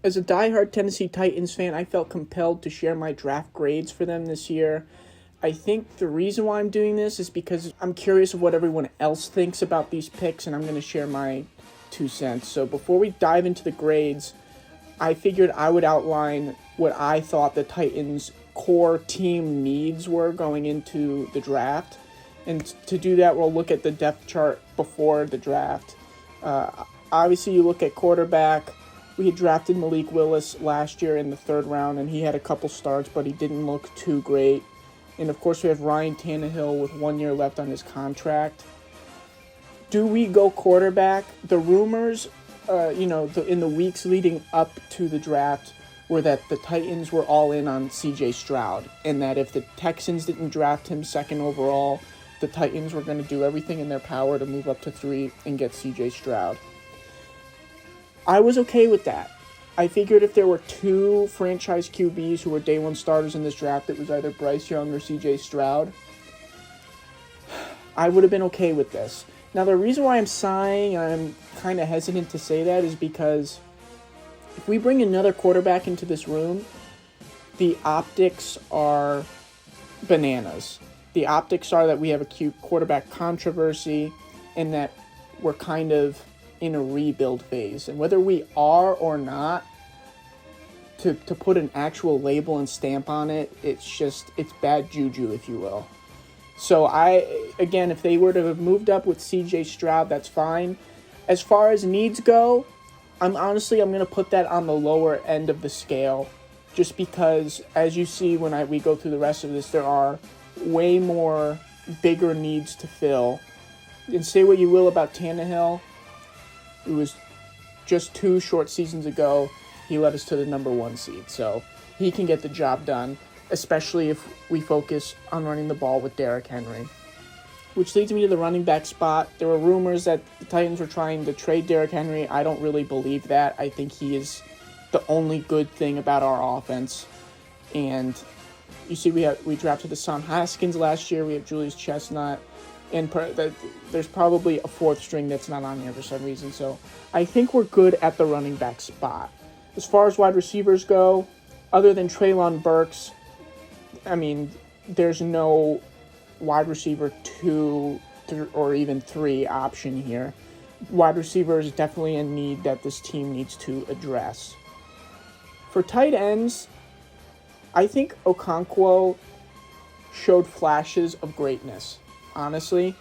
As a diehard Tennessee Titans fan, I felt compelled to share my draft grades for them this year. I think the reason why I'm doing this is because I'm curious of what everyone else thinks about these picks, and I'm going to share my 2 cents. So before we dive into the grades, I figured I would outline what I thought the Titans' core team needs were going into the draft. And to do that, we'll look at the depth chart before the draft. Obviously, you look at quarterback. We had drafted Malik Willis last year in the 3rd round, and he had a couple starts, but he didn't look too great. And, of course, we have Ryan Tannehill with 1 year left on his contract. Do we go quarterback? The rumors, in the weeks leading up to the draft were that the Titans were all in on CJ Stroud, and that if the Texans didn't draft him 2nd overall, the Titans were going to do everything in their power to move up to 3 and get CJ Stroud. I was okay with that. I figured if there were 2 franchise QBs who were day 1 starters in this draft, it was either Bryce Young or CJ Stroud. I would have been okay with this. Now, the reason why I'm sighing and I'm kind of hesitant to say that is because if we bring another quarterback into this room, the optics are bananas. The optics are that we have a cute quarterback controversy and that we're kind of in a rebuild phase. And whether we are or not, to put an actual label and stamp on it, it's bad juju, if you will. So if they were to have moved up with CJ Stroud, that's fine. As far as needs go, I'm going to put that on the lower end of the scale, just because, as you see when we go through the rest of this, there are way more bigger needs to fill. And say what you will about Tannehill, it was just 2 short seasons ago, he led us to the number 1 seed. So he can get the job done, especially if we focus on running the ball with Derrick Henry. Which leads me to the running back spot. There were rumors that the Titans were trying to trade Derrick Henry. I don't really believe that. I think he is the only good thing about our offense. And you see, we drafted Hassan Haskins last year. We have Julius Chestnut. And there's probably a 4th string that's not on here for some reason. So I think we're good at the running back spot. As far as wide receivers go, other than Treylon Burks, there's no wide receiver 2 or even 3 option here. Wide receiver is definitely a need that this team needs to address. For tight ends, I think Okonkwo showed flashes of greatness. Honestly,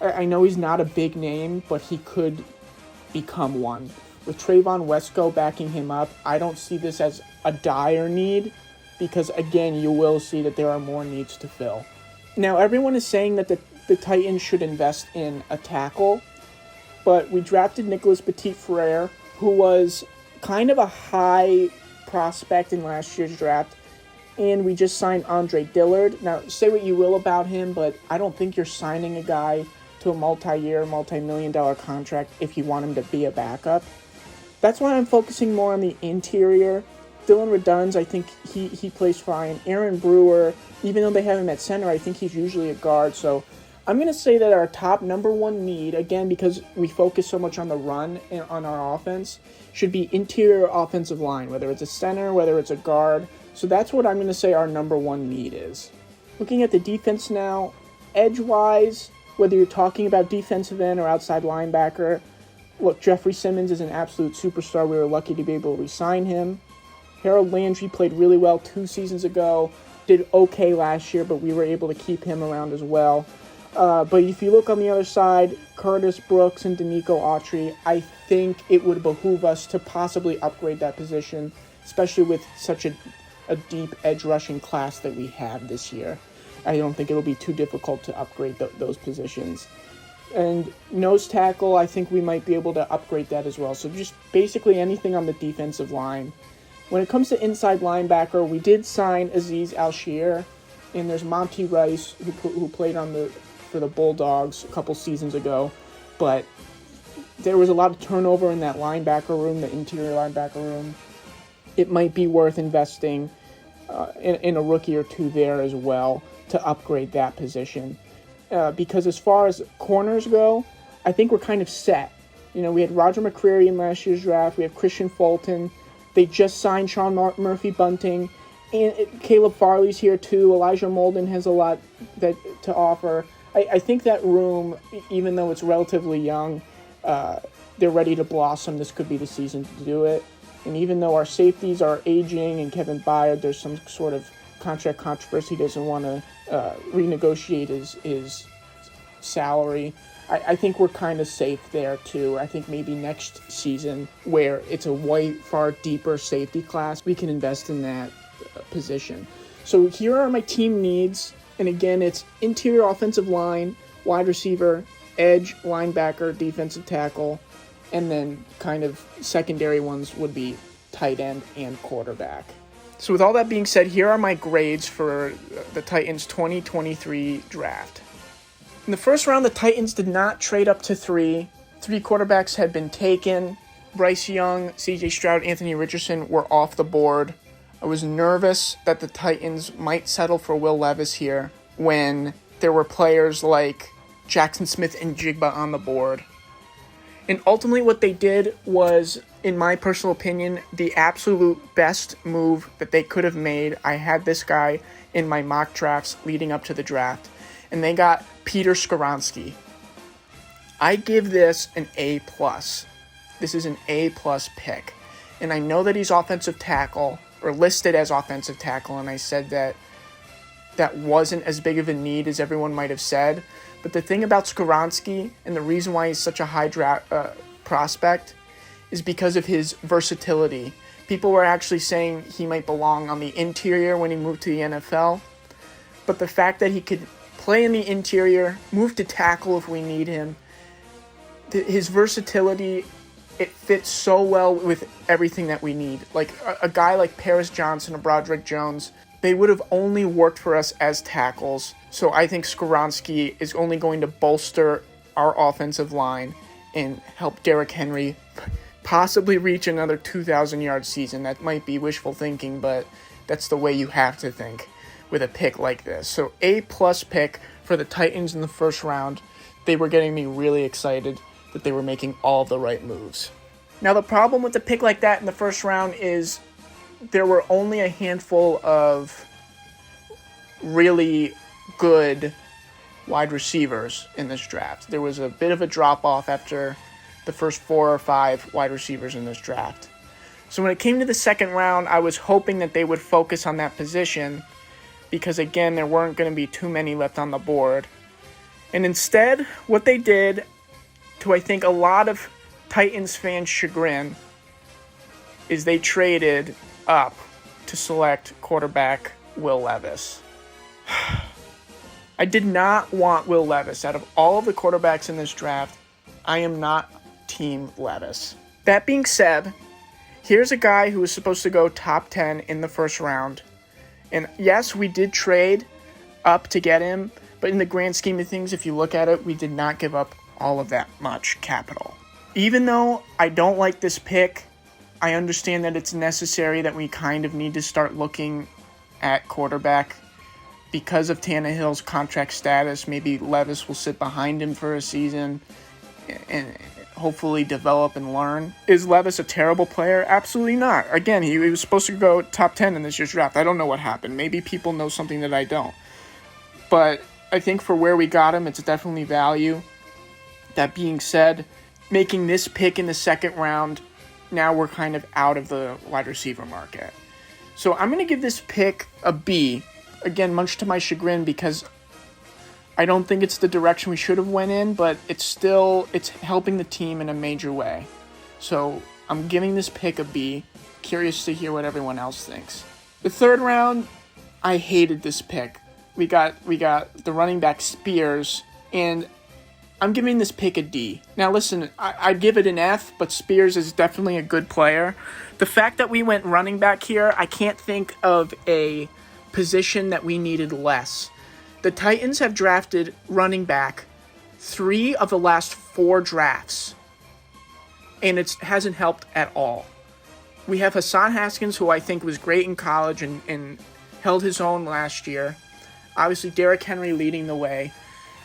I know he's not a big name, but he could become one. With Trayvon Wesco backing him up, I don't see this as a dire need because, again, you will see that there are more needs to fill. Now, everyone is saying that the Titans should invest in a tackle, but we drafted Nicholas Petit-Frere, who was kind of a high prospect in last year's draft, and we just signed Andre Dillard. Now, say what you will about him, but I don't think you're signing a guy to a multi-year, multi-million-dollar contract if you want him to be a backup. That's why I'm focusing more on the interior. Dylan Redunds, I think he plays fine. Aaron Brewer, even though they have him at center, I think he's usually a guard. So I'm going to say that our top number 1 need, again, because we focus so much on the run and on our offense, should be interior offensive line, whether it's a center, whether it's a guard. So that's what I'm going to say our number 1 need is. Looking at the defense now, edge-wise, whether you're talking about defensive end or outside linebacker, look, Jeffrey Simmons is an absolute superstar. We were lucky to be able to re-sign him. Harold Landry played really well 2 seasons ago, did okay last year, but we were able to keep him around as well. But if you look on the other side, Curtis Brooks and Danico Autry, I think it would behoove us to possibly upgrade that position, especially with such a deep edge rushing class that we have this year. I don't think it'll be too difficult to upgrade those positions. And nose tackle, I think we might be able to upgrade that as well. So just basically anything on the defensive line. When it comes to inside linebacker, we did sign Azeez Al-Shaair, and there's Monty Rice, who played for the Bulldogs a couple seasons ago. But there was a lot of turnover in that linebacker room, the interior linebacker room. It might be worth investing in a rookie or 2 there as well to upgrade that position. Because as far as corners go, I think we're kind of set. We had Roger McCreary in last year's draft. We have Christian Fulton. They just signed Sean Murphy-Bunting, and Caleb Farley's here too. Elijah Molden has a lot to offer. I think that room, even though it's relatively young, they're ready to blossom. This could be the season to do it. And even though our safeties are aging and Kevin Byard, there's some sort of contract controversy, he doesn't want to renegotiate his salary. I think we're kind of safe there too. I think maybe next season, where it's a far deeper safety class, we can invest in that position. So here are my team needs. And again, it's interior offensive line, wide receiver, edge, linebacker, defensive tackle, and then kind of secondary ones would be tight end and quarterback. So with all that being said, here are my grades for the Titans 2023 draft. In the first round, the Titans did not trade up to 3. 3 quarterbacks had been taken. Bryce Young, C.J. Stroud, Anthony Richardson were off the board. I was nervous that the Titans might settle for Will Levis here when there were players like Jackson Smith and Jigba on the board. And ultimately what they did was, in my personal opinion, the absolute best move that they could have made. I had this guy in my mock drafts leading up to the draft, and they got Peter Skoronski. I give this an A+. This is an A+ pick. And I know that he's offensive tackle, or listed as offensive tackle, and I said that wasn't as big of a need as everyone might have said. But the thing about Skoronski, and the reason why he's such a high draft prospect, is because of his versatility. People were actually saying he might belong on the interior when he moved to the NFL. But the fact that he could play in the interior, move to tackle if we need him, his versatility, it fits so well with everything that we need. Like a guy like Paris Johnson or Broderick Jones, they would have only worked for us as tackles. So I think Skoronski is only going to bolster our offensive line and help Derrick Henry possibly reach another 2,000-yard season. That might be wishful thinking, but that's the way you have to think with a pick like this. So A+ pick for the Titans in the first round. They were getting me really excited that they were making all the right moves. Now the problem with a pick like that in the first round is there were only a handful of really good wide receivers in this draft. There was a bit of a drop-off after the first 4 or 5 wide receivers in this draft. So when it came to the second round, I was hoping that they would focus on that position because, again, there weren't going to be too many left on the board. And instead, what they did, to I think a lot of Titans fans' chagrin, is they traded up to select quarterback Will Levis. I did not want Will Levis. Out of all of the quarterbacks in this draft, I am not Team Levis. That being said, here's a guy who was supposed to go top 10 in the first round. And yes, we did trade up to get him, but in the grand scheme of things, if you look at it, we did not give up all of that much capital. Even though I don't like this pick, I understand that it's necessary that we kind of need to start looking at quarterback because of Tannehill's contract status. Maybe Levis will sit behind him for a season and hopefully develop and learn. Is Levis a terrible player? Absolutely not. Again, he was supposed to go top 10 in this year's draft. I don't know what happened. Maybe people know something that I don't. But I think for where we got him, it's definitely value. That being said, making this pick in the second round, now we're kind of out of the wide receiver market. So I'm going to give this pick a B. Again, much to my chagrin, because I don't think it's the direction we should have went in, but it's helping the team in a major way. So I'm giving this pick a B. Curious to hear what everyone else thinks. The third round, I hated this pick. We got the running back Spears, and I'm giving this pick a D. Now listen, I'd give it an F, but Spears is definitely a good player. The fact that we went running back here, I can't think of a position that we needed less. The Titans have drafted running back 3 of the last 4 drafts, and it hasn't helped at all. We have Hassan Haskins, who I think was great in college and held his own last year. Obviously, Derrick Henry leading the way.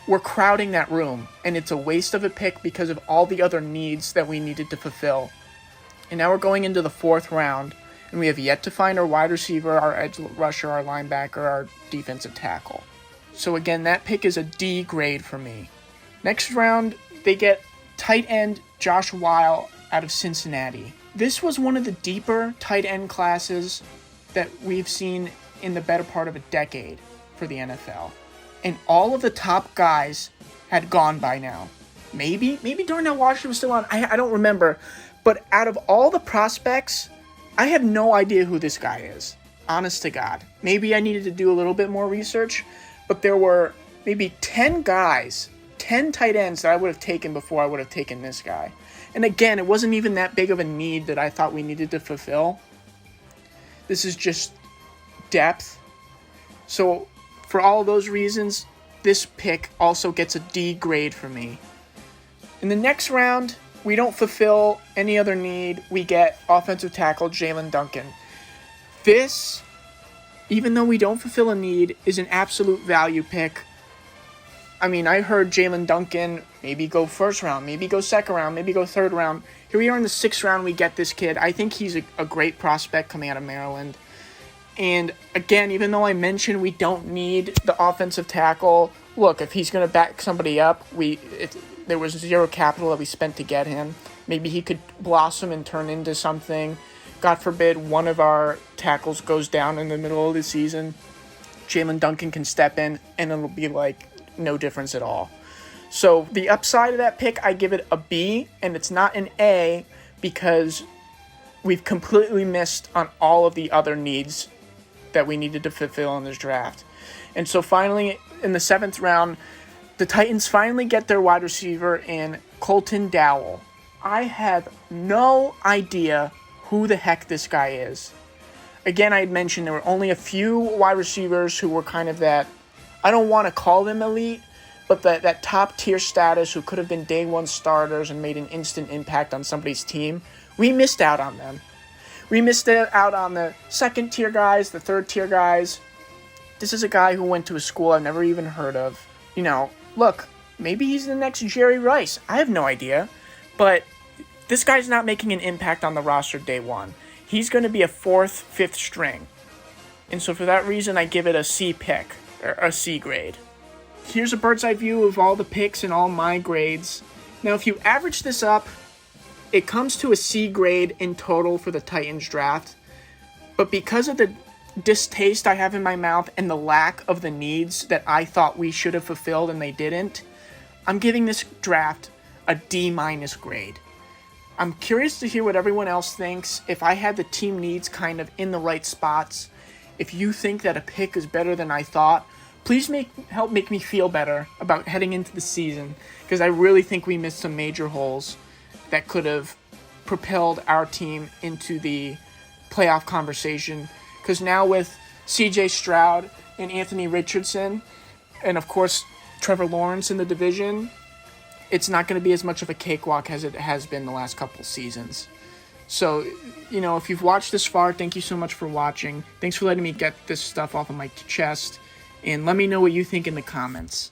We're crowding that room, and it's a waste of a pick because of all the other needs that we needed to fulfill. And now we're going into the 4th round, and we have yet to find our wide receiver, our edge rusher, our linebacker, our defensive tackle. So again, that pick is a D grade for me. Next round, they get tight end Josh Whyle out of Cincinnati. This was one of the deeper tight end classes that we've seen in the better part of a decade for the NFL. And all of the top guys had gone by now. Maybe Darnell Washington was still on. I don't remember. But out of all the prospects, I have no idea who this guy is. Honest to God. Maybe I needed to do a little bit more research. But there were maybe 10 guys, 10 tight ends that I would have taken before I would have taken this guy. And again, it wasn't even that big of a need that I thought we needed to fulfill. This is just depth. So for all those reasons, this pick also gets a D grade for me. In the next round, we don't fulfill any other need. We get offensive tackle Jaelyn Duncan. This, even though we don't fulfill a need, is an absolute value pick. I mean, I heard Jaelyn Duncan maybe go 1st round, maybe go 2nd round, maybe go 3rd round. Here we are in the 6th round, we get this kid. I think he's a great prospect coming out of Maryland. And again, even though I mentioned we don't need the offensive tackle, look, if he's going to back somebody up, there was zero capital that we spent to get him. Maybe he could blossom and turn into something. God forbid one of our tackles goes down in the middle of the season. Jaelyn Duncan can step in, and it'll be like no difference at all. So the upside of that pick, I give it a B, and it's not an A because we've completely missed on all of the other needs that we needed to fulfill in this draft. And so finally, in the 7th round, the Titans finally get their wide receiver in Colton Dowell. I have no idea who the heck this guy is. Again, I had mentioned there were only a few wide receivers who were kind of that, I don't want to call them elite, but that top tier status who could have been day one starters and made an instant impact on somebody's team. We missed out on them. We missed out on the 2nd tier guys, the 3rd tier guys. This is a guy who went to a school I've never even heard of. You know, look, maybe he's the next Jerry Rice. I have no idea. But this guy's not making an impact on the roster day one. He's going to be a 4th, 5th string. And so for that reason, I give it a C pick, or a C grade. Here's a bird's eye view of all the picks and all my grades. Now, if you average this up, it comes to a C grade in total for the Titans draft. But because of the distaste I have in my mouth and the lack of the needs that I thought we should have fulfilled and they didn't, I'm giving this draft a D- grade. I'm curious to hear what everyone else thinks. If I had the team needs kind of in the right spots, if you think that a pick is better than I thought, please help make me feel better about heading into the season, because I really think we missed some major holes that could have propelled our team into the playoff conversation. Because now with C.J. Stroud and Anthony Richardson, and of course Trevor Lawrence in the division, it's not going to be as much of a cakewalk as it has been the last couple seasons. So, you know, if you've watched this far, thank you so much for watching. Thanks for letting me get this stuff off of my chest. And let me know what you think in the comments.